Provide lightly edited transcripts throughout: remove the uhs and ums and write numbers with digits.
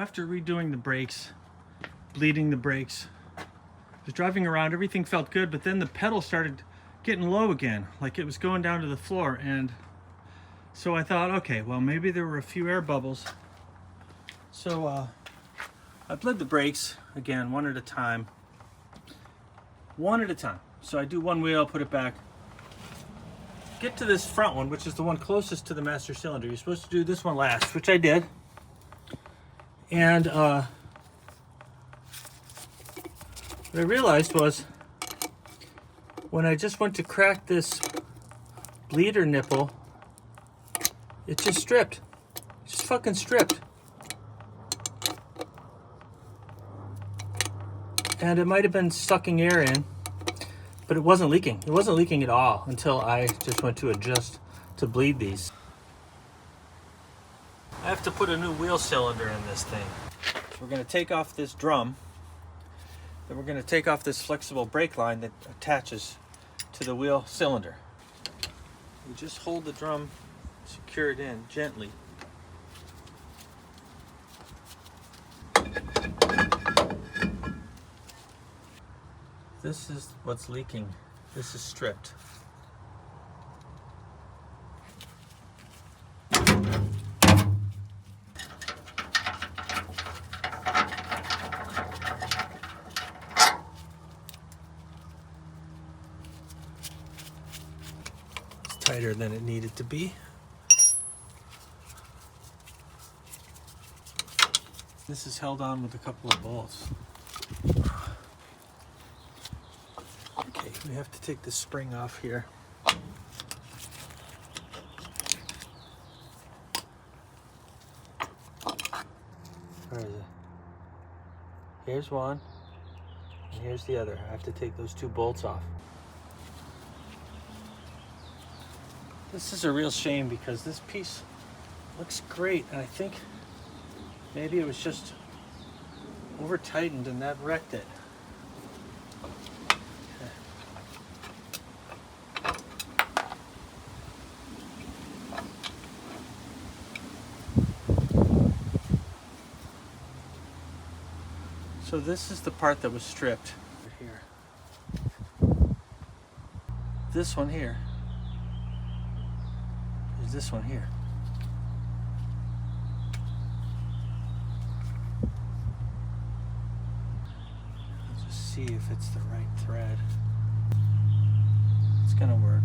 after redoing the brakes, bleeding the brakes, I was driving around, everything felt good, but then the pedal started getting low again, like it was going down to the floor. And so I thought, okay, well, maybe there were a few air bubbles. So I bled the brakes again, one at a time. One at a time. So I do one wheel, put it back. Get to this front one, which is the one closest to the master cylinder. You're supposed to do this one last, which I did. And what I realized was when I just went to crack this bleeder nipple, it just stripped. It just fucking stripped. And it might have been sucking air in, but it wasn't leaking. It wasn't leaking at all until I just went to adjust to bleed these. I have to put a new wheel cylinder in this thing. So we're going to take off this drum. Then we're going to take off this flexible brake line that attaches to the wheel cylinder. You just hold the drum, secure it in gently. This is what's leaking. This is stripped. It's tighter than it needed to be. This is held on with a couple of bolts. We have to take the spring off here. Where is it? Here's one, and here's the other. I have to take those two bolts off. This is a real shame because this piece looks great, and I think maybe it was just over tightened and that wrecked it. So this is the part that was stripped here. This one here is this one here. Let's just see if it's the right thread. It's gonna work.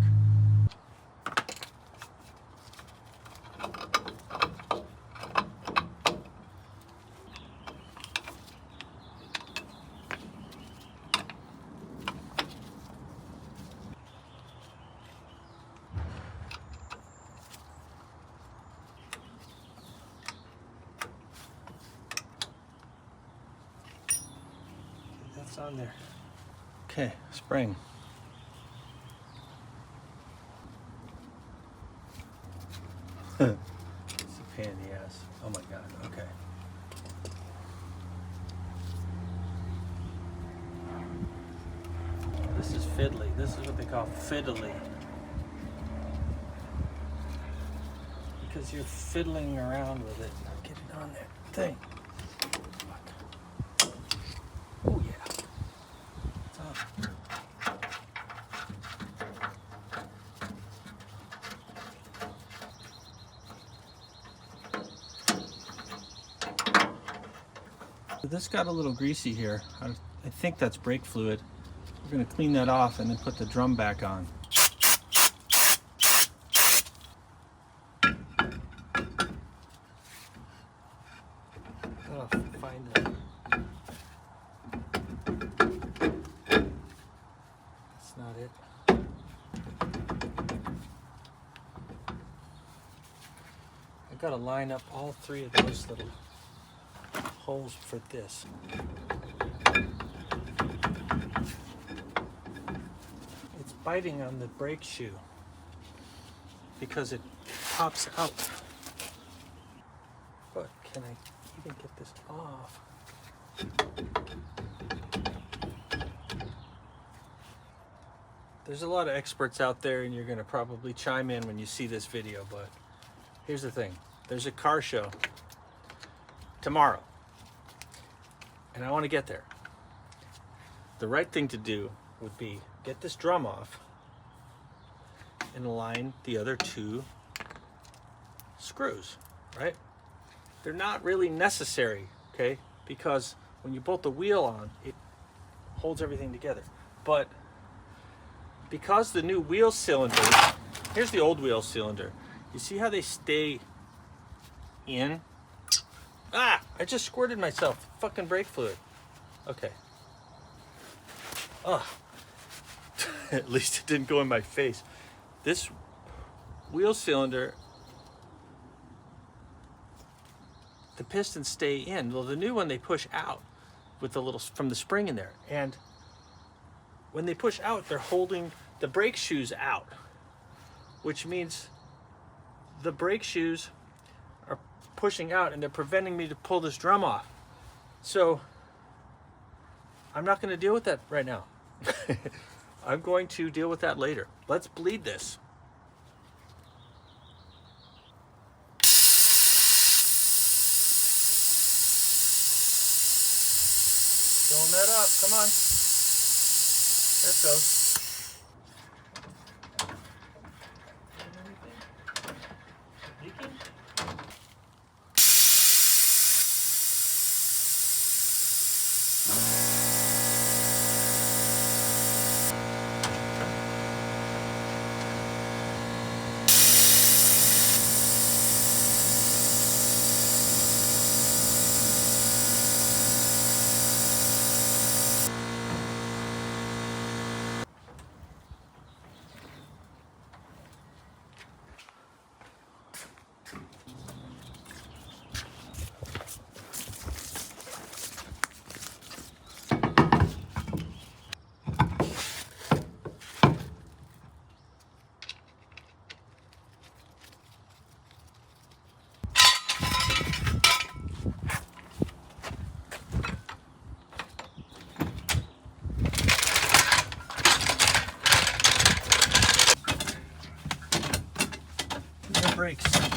On there. Okay, spring. It's a pain in the ass. Oh my god, okay. This is fiddly. This is what they call fiddly. Because you're fiddling around with it. Now get it on that thing. Oh yeah. This got a little greasy here. I think that's brake fluid. We're going to clean that off and then put the drum back on. Oh, find it. That's not it. I've got to line up all three of those little holes for this. It's biting on the brake shoe because it pops out. But can I even get this off? There's a lot of experts out there, and you're going to probably chime in when you see this video, but here's the thing. There's a car show tomorrow and I want to get there. The right thing to do would be get this drum off and align the other two screws, right? They're not really necessary, okay? Because when you bolt the wheel on, it holds everything together. But because the new wheel cylinder, here's the old wheel cylinder. You see how they stay in? Ah, I just squirted myself fucking brake fluid. Okay. Ugh. At least it didn't go in my face. This wheel cylinder, the pistons stay in. Well, the new one they push out with the little from the spring in there. And when they push out, they're holding the brake shoes out, which means the brake shoes are pushing out and they're preventing me to pull this drum off. So I'm not going to deal with that right now. I'm going to deal with that later. Let's bleed this. Filling that up, come on. There it goes. Leaking? Brakes.